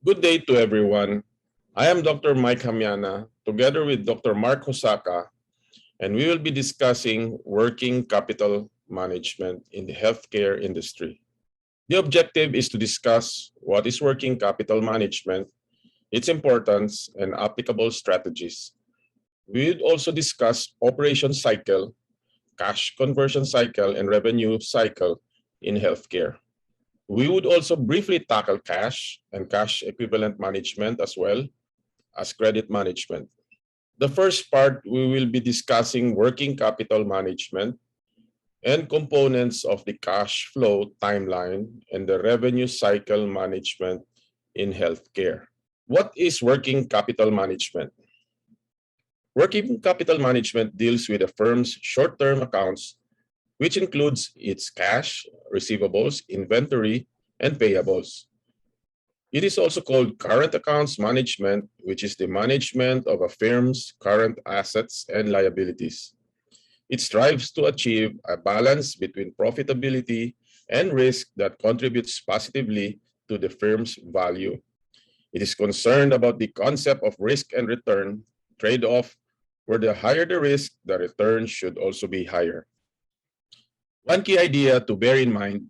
Good day to everyone. I am Dr. Mike Hamiana, together with Dr. Mark Hosaka, and we will be discussing working capital management in the healthcare industry. The objective is to discuss what is working capital management, its importance, and applicable strategies. We will also discuss operation cycle, cash conversion cycle, and revenue cycle in healthcare. We would also briefly tackle cash and cash equivalent management as well as credit management. The first part, we will be discussing working capital management and components of the cash flow timeline and the revenue cycle management in healthcare. What is working capital management? Working capital management deals with a firm's short-term accounts, which includes its cash, receivables, inventory, and payables. It is also called current accounts management, which is the management of a firm's current assets and liabilities. It strives to achieve a balance between profitability and risk that contributes positively to the firm's value. It is concerned about the concept of risk and return trade-off, where the higher the risk, the return should also be higher. One key idea to bear in mind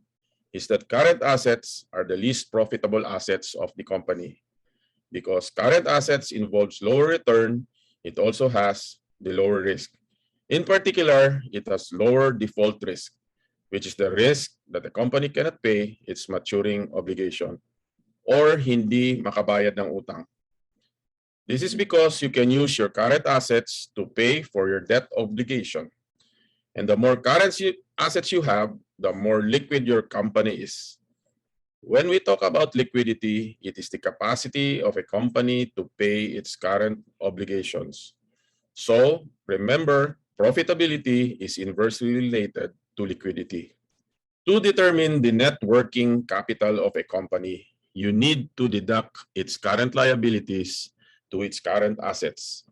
is that current assets are the least profitable assets of the company. Because current assets involves lower return, it also has the lower risk. In particular, it has lower default risk, which is the risk that the company cannot pay its maturing obligation or hindi makabayad ng utang. This is because you can use your current assets to pay for your debt obligation. And the more current assets you have, the more liquid your company is. When we talk about liquidity, it is the capacity of a company to pay its current obligations. So remember, profitability is inversely related to liquidity. To determine the net working capital of a company, you need to deduct its current liabilities to its current assets.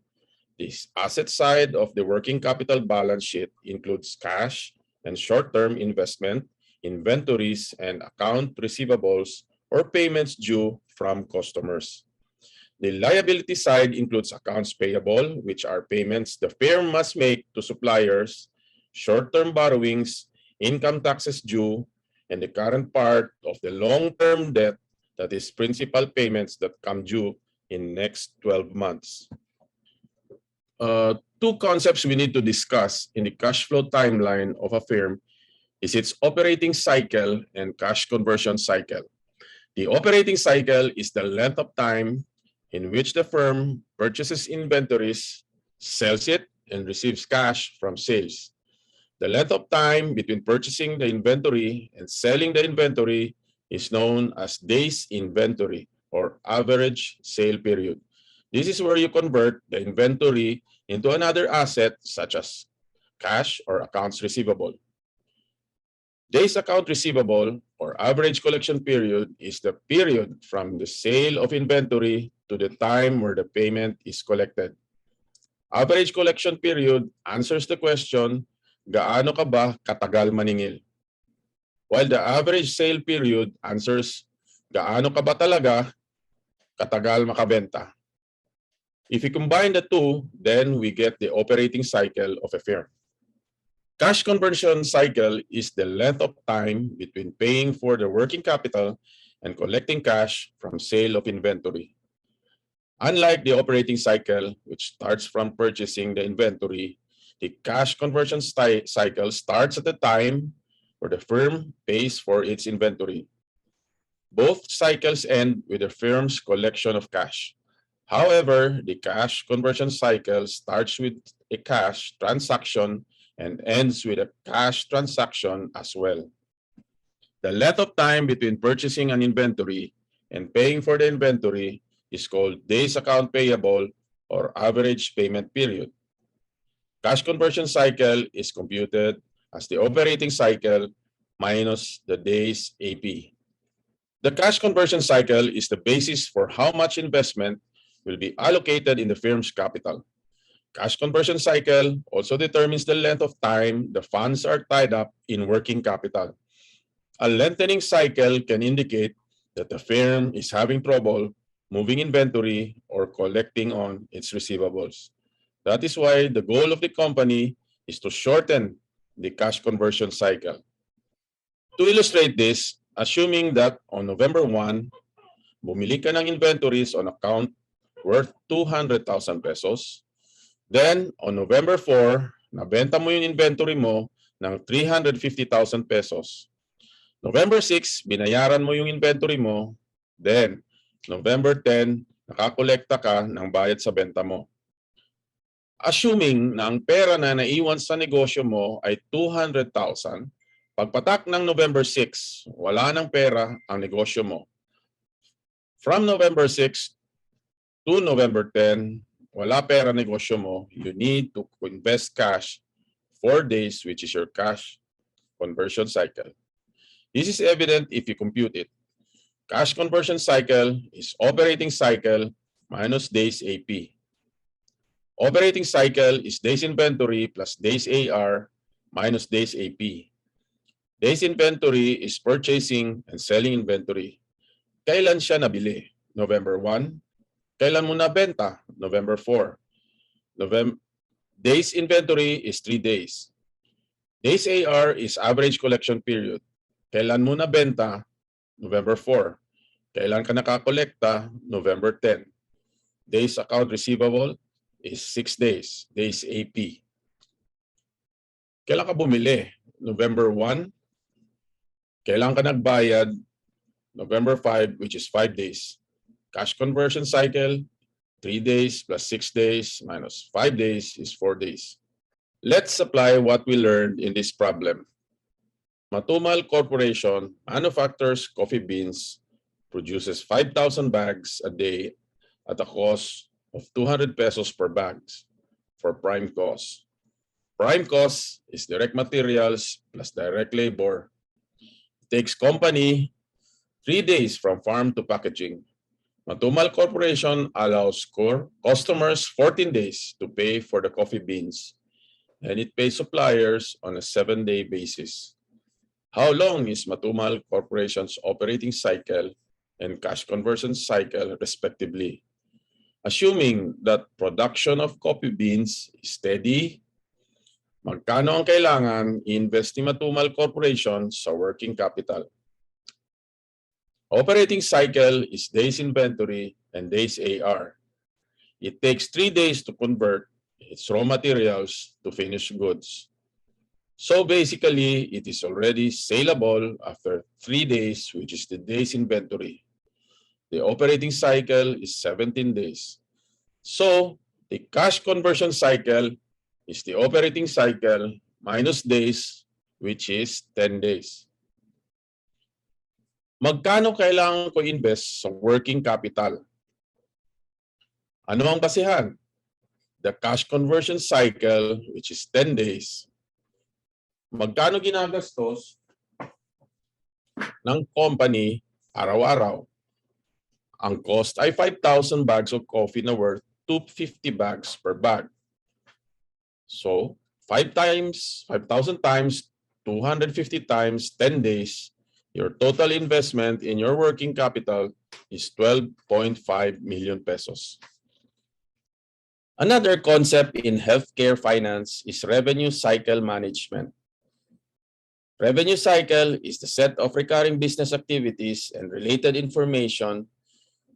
This asset side of the working capital balance sheet includes cash and short-term investment, inventories, and account receivables or payments due from customers. The liability side includes accounts payable, which are payments the firm must make to suppliers, short-term borrowings, income taxes due, and the current part of the long-term debt, that is principal payments that come due in next 12 months. Two concepts we need to discuss in the cash flow timeline of a firm is its operating cycle and cash conversion cycle. The operating cycle is the length of time in which the firm purchases inventories, sells it, and receives cash from sales. The length of time between purchasing the inventory and selling the inventory is known as days inventory or average sale period. This is where you convert the inventory into another asset such as cash or accounts receivable. Days account receivable or average collection period is the period from the sale of inventory to the time where the payment is collected. Average collection period answers the question, gaano ka ba katagal maningil? While the average sale period answers, gaano ka ba talaga katagal makabenta? If we combine the two, then we get the operating cycle of a firm. Cash conversion cycle is the length of time between paying for the working capital and collecting cash from sale of inventory. Unlike the operating cycle, which starts from purchasing the inventory, the cash conversion cycle starts at the time where the firm pays for its inventory. Both cycles end with the firm's collection of cash. However, the cash conversion cycle starts with a cash transaction and ends with a cash transaction as well. The length of time between purchasing an inventory and paying for the inventory is called days account payable or average payment period. Cash conversion cycle is computed as the operating cycle minus the days AP. The cash conversion cycle is the basis for how much investment will be allocated in the firm's capital. Cash conversion cycle also determines the length of time the funds are tied up in working capital. A lengthening cycle can indicate that the firm is having trouble moving inventory, or collecting on its receivables. That is why the goal of the company is to shorten the cash conversion cycle. To illustrate this, assuming that on November 1, bumili ka ng inventories on account worth 200,000 pesos. Then, on November 4, nabenta mo yung inventory mo ng 350,000 pesos. November 6, binayaran mo yung inventory mo. Then, November 10, nakakolekta ka ng bayad sa benta mo. Assuming na ang pera na naiwan sa negosyo mo ay 200,000, pagpatak ng November 6, wala ng pera ang negosyo mo. From November 6 to November 10, wala pera negosyo mo, you need to invest cash 4 days, which is your cash conversion cycle. This is evident if you compute it. Cash conversion cycle is operating cycle minus days AP. Operating cycle is days inventory plus days AR minus days AP. Days inventory is purchasing and selling inventory. Kailan siya nabili? November 1. Kailan mo nabenta? November 4. Days inventory is 3 days. Days AR is average collection period. Kailan mo nabenta? November 4. Kailan ka nakakolekta? November 10. Days account receivable is 6 days. Days AP. Kailan ka bumili? November 1. Kailan ka nagbayad? November 5, which is 5 days. Cash conversion cycle, 3 days plus 6 days minus 5 days is 4 days. Let's apply what we learned in this problem. Matumal Corporation manufactures coffee beans, produces 5,000 bags a day at a cost of 200 pesos per bag for prime cost. Prime cost is direct materials plus direct labor. It takes company 3 days from farm to packaging. Matumal Corporation allows customers 14 days to pay for the coffee beans, and it pays suppliers on a 7-day basis. How long is Matumal Corporation's operating cycle and cash conversion cycle, respectively? Assuming that production of coffee beans is steady, magkano ang kailangan i-invest ni Matumal Corporation sa working capital? Operating cycle is days inventory and days AR. It takes 3 days to convert its raw materials to finished goods. So basically, it is already saleable after 3 days, which is the days inventory. The operating cycle is 17 days. So the cash conversion cycle is the operating cycle minus days, which is 10 days. Magkano kailangan ko invest sa working capital? Ano ang basihan? The cash conversion cycle, which is 10 days. Magkano ginagastos ng company araw-araw? Ang cost ay 5,000 bags of coffee na worth 250 bags per bag. So, 5,000 times 250 times 10 days, your total investment in your working capital is 12.5 million pesos. Another concept in healthcare finance is revenue cycle management. Revenue cycle is the set of recurring business activities and related information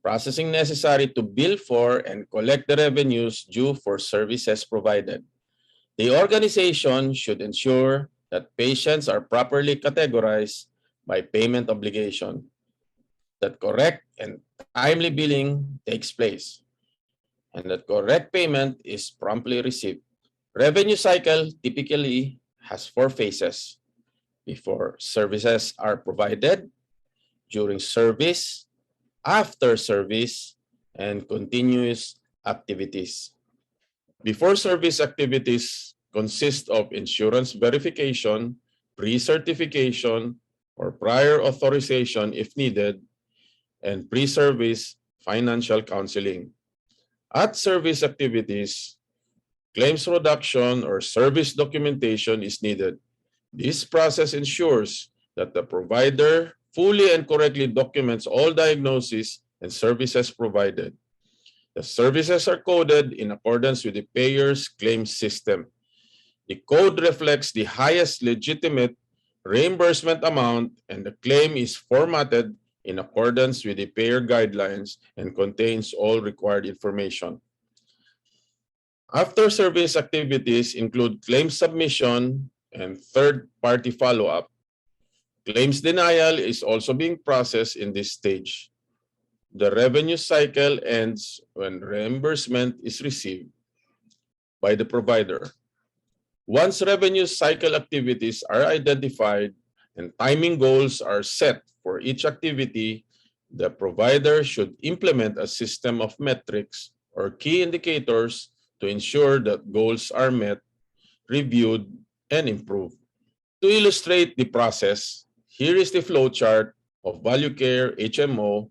processing necessary to bill for and collect the revenues due for services provided. The organization should ensure that patients are properly categorized by payment obligation, that correct and timely billing takes place, and that correct payment is promptly received. Revenue cycle typically has 4 phases: before services are provided, during service, after service, and continuous activities. Before service activities consist of insurance verification, pre-certification, or prior authorization if needed, and pre-service financial counseling. At service activities, claims reduction or service documentation is needed. This process ensures that the provider fully and correctly documents all diagnoses and services provided. The services are coded in accordance with the payer's claim system. The code reflects the highest legitimate reimbursement amount, and the claim is formatted in accordance with the payer guidelines and contains all required information. After service activities include claim submission and third-party follow-up. Claims denial is also being processed in this stage. The revenue cycle ends when reimbursement is received by the provider. Once revenue cycle activities are identified and timing goals are set for each activity, the provider should implement a system of metrics or key indicators to ensure that goals are met, reviewed, and improved. To illustrate the process, here is the flowchart of ValueCare HMO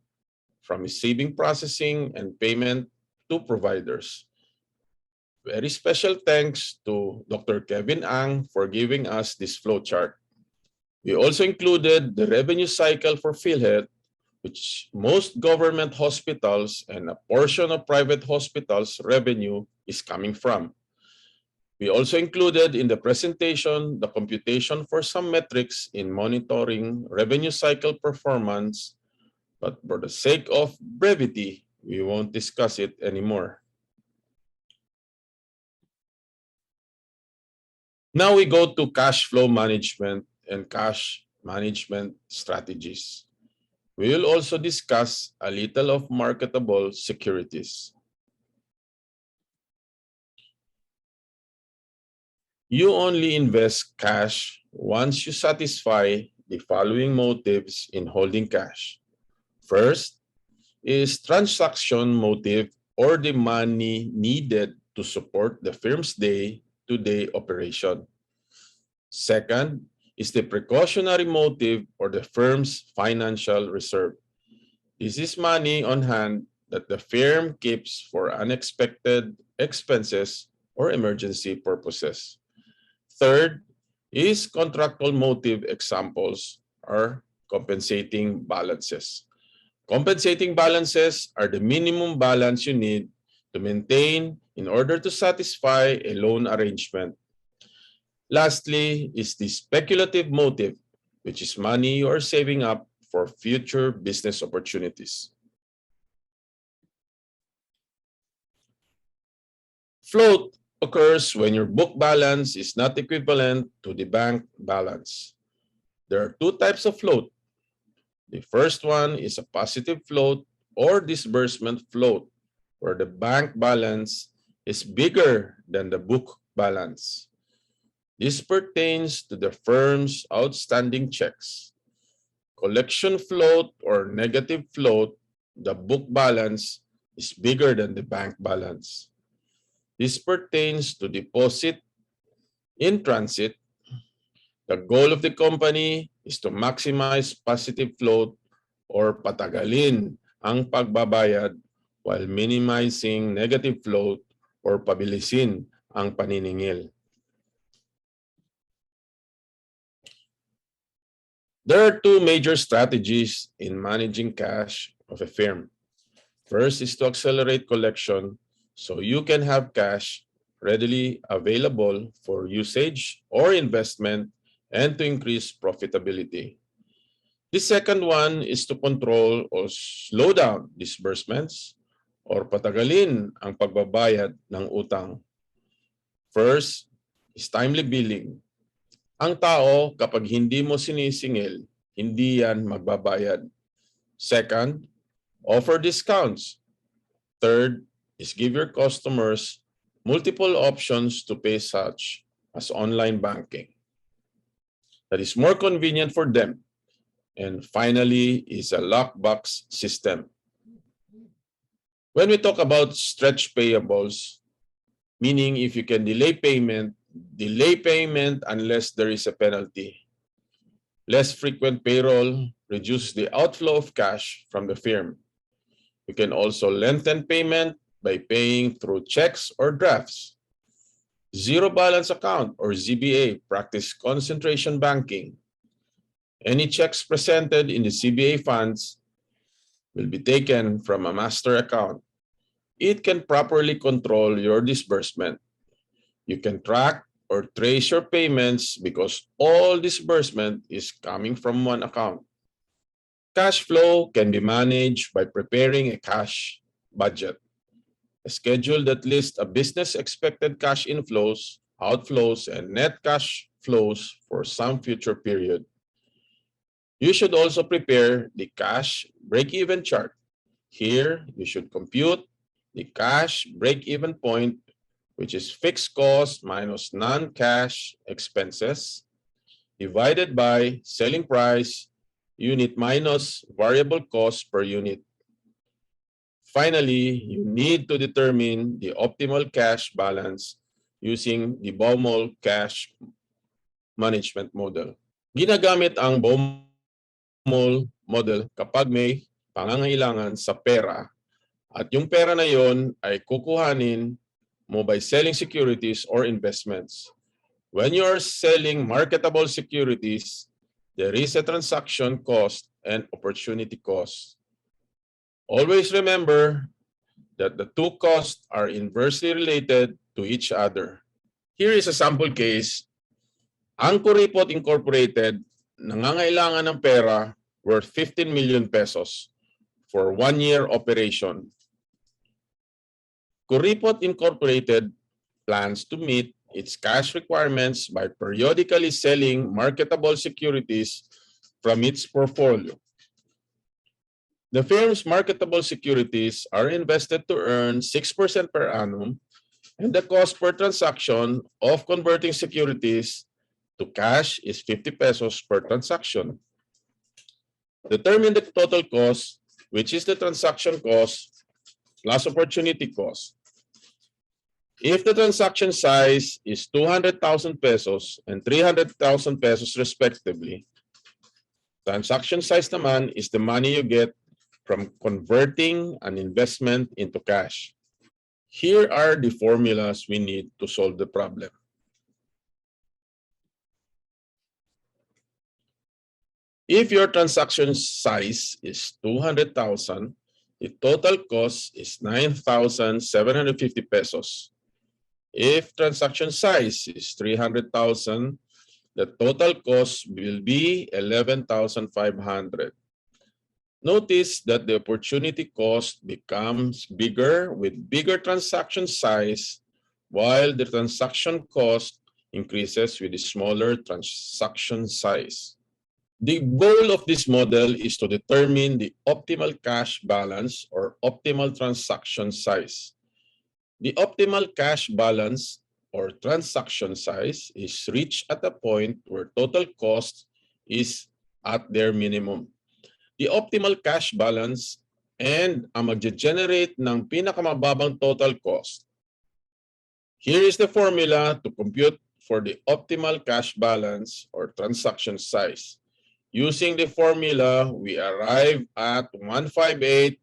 from receiving processing and payment to providers. Very special thanks to Dr. Kevin Ang for giving us this flowchart. We also included the revenue cycle for PhilHealth, which most government hospitals and a portion of private hospitals' revenue is coming from. We also included in the presentation the computation for some metrics in monitoring revenue cycle performance, but for the sake of brevity, we won't discuss it anymore. Now we go to cash flow management and cash management strategies. We will also discuss a little of marketable securities. You only invest cash once you satisfy the following motives in holding cash. First is transaction motive or the money needed to support the firm's day-to-day operation. Second is the precautionary motive or the firm's financial reserve. This is money on hand that the firm keeps for unexpected expenses or emergency purposes. Third is contractual motive. Examples are compensating balances. Compensating balances are the minimum balance you need to maintain in order to satisfy a loan arrangement. Lastly is the speculative motive, which is money you are saving up for future business opportunities. Float occurs when your book balance is not equivalent to the bank balance. There are two types of float. The first one is a positive float or disbursement float, where the bank balance is bigger than the book balance. This pertains to the firm's outstanding checks. Collection float or negative float, the book balance is bigger than the bank balance. This pertains to deposit in transit. The goal of the company is to maximize positive float or patagalin ang pagbabayad while minimizing negative float or pabilisin ang paniningil. There are two major strategies in managing cash of a firm. First is to accelerate collection so you can have cash readily available for usage or investment and to increase profitability. The second one is to control or slow down disbursements or patagalin ang pagbabayad ng utang. First is timely billing. Ang tao, kapag hindi mo sinisingil, hindi yan magbabayad. Second, offer discounts. Third is give your customers multiple options to pay, such as online banking that is more convenient for them. And finally is a lockbox system. When we talk about stretch payables, meaning if you can delay payment unless there is a penalty. Less frequent payroll reduces the outflow of cash from the firm. You can also lengthen payment by paying through checks or drafts. Zero balance account or ZBA practice concentration banking. Any checks presented in the CBA funds will be taken from a master account, it can properly control your disbursement. You can track or trace your payments because all disbursement is coming from one account. Cash flow can be managed by preparing a cash budget, a schedule that lists a business expected cash inflows, outflows, and net cash flows for some future period. You should also prepare the cash break-even chart. Here, you should compute the cash break-even point, which is fixed cost minus non-cash expenses, divided by selling price unit minus variable cost per unit. Finally, you need to determine the optimal cash balance using the Baumol cash management model. Ginagamit ang Baumol model kapag may pangangailangan sa pera at yung pera na yon ay kukuhanin mo by selling securities or investments. When you are selling marketable securities, there is a transaction cost and opportunity cost. Always remember that the two costs are inversely related to each other. Here is a sample case. Ang Kuripot Incorporated nangangailangan ng pera worth 15 million pesos for 1-year operation. Kuripot Incorporated plans to meet its cash requirements by periodically selling marketable securities from its portfolio. The firm's marketable securities are invested to earn 6% per annum, and the cost per transaction of converting securities to cash is 50 pesos per transaction. Determine the total cost, which is the transaction cost plus opportunity cost. If the transaction size is 200,000 pesos and 300,000 pesos respectively, transaction size naman is the money you get from converting an investment into cash. Here are the formulas we need to solve the problem. If your transaction size is 200,000, the total cost is 9,750 pesos. If transaction size is 300,000, the total cost will be 11,500. Notice that the opportunity cost becomes bigger with bigger transaction size, while the transaction cost increases with the smaller transaction size. The goal of this model is to determine the optimal cash balance or optimal transaction size. The optimal cash balance or transaction size is reached at a point where total cost is at their minimum. The optimal cash balance and ang magge-generate ng pinakamababang total cost. Here is the formula to compute for the optimal cash balance or transaction size. Using the formula, we arrive at 158,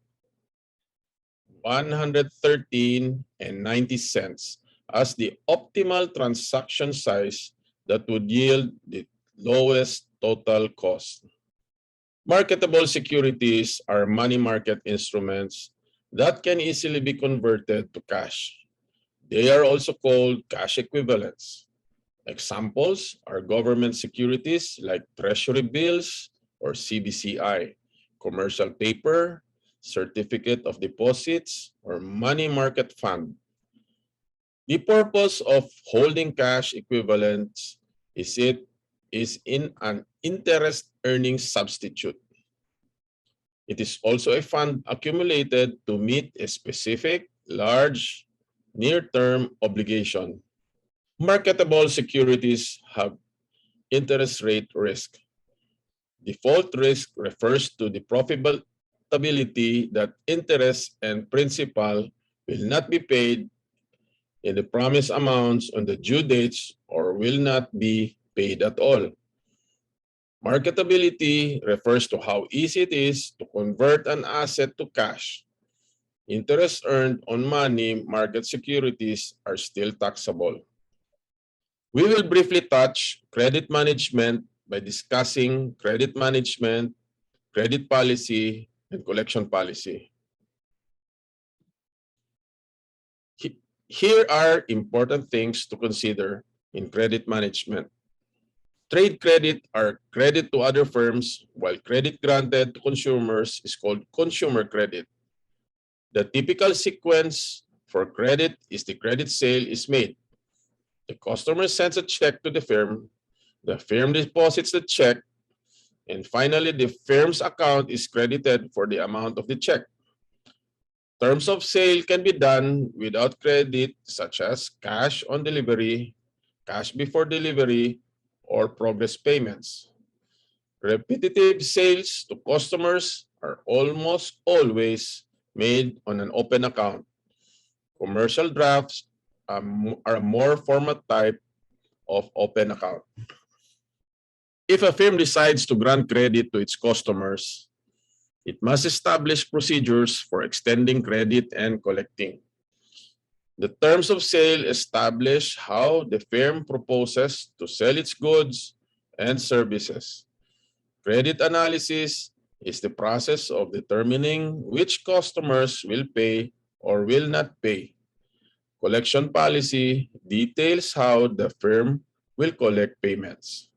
113, and 90 cents as the optimal transaction size that would yield the lowest total cost. Marketable securities are money market instruments that can easily be converted to cash. They are also called cash equivalents. Examples are government securities like treasury bills or CBCI, commercial paper, certificate of deposits, or money market fund. The purpose of holding cash equivalents is in an interest earning substitute. It is also a fund accumulated to meet a specific, large, near-term obligation. Marketable securities have interest rate risk. Default risk refers to the probability that interest and principal will not be paid in the promised amounts on the due dates or will not be paid at all. Marketability refers to how easy it is to convert an asset to cash. Interest earned on money market securities are still taxable. We will briefly touch credit management by discussing credit management, credit policy, and collection policy. Here are important things to consider in credit management. Trade credit are credit to other firms, while credit granted to consumers is called consumer credit. The typical sequence for credit is the credit sale is made. The customer sends a check to the firm deposits the check, and finally the firm's account is credited for the amount of the check. Terms of sale can be done without credit, such as cash on delivery, cash before delivery, or progress payments. Repetitive sales to customers are almost always made on an open account. Commercial drafts are a more formal type of open account. If a firm decides to grant credit to its customers, it must establish procedures for extending credit and collecting. The terms of sale establish how the firm proposes to sell its goods and services. Credit analysis is the process of determining which customers will pay or will not pay. Collection policy details how the firm will collect payments.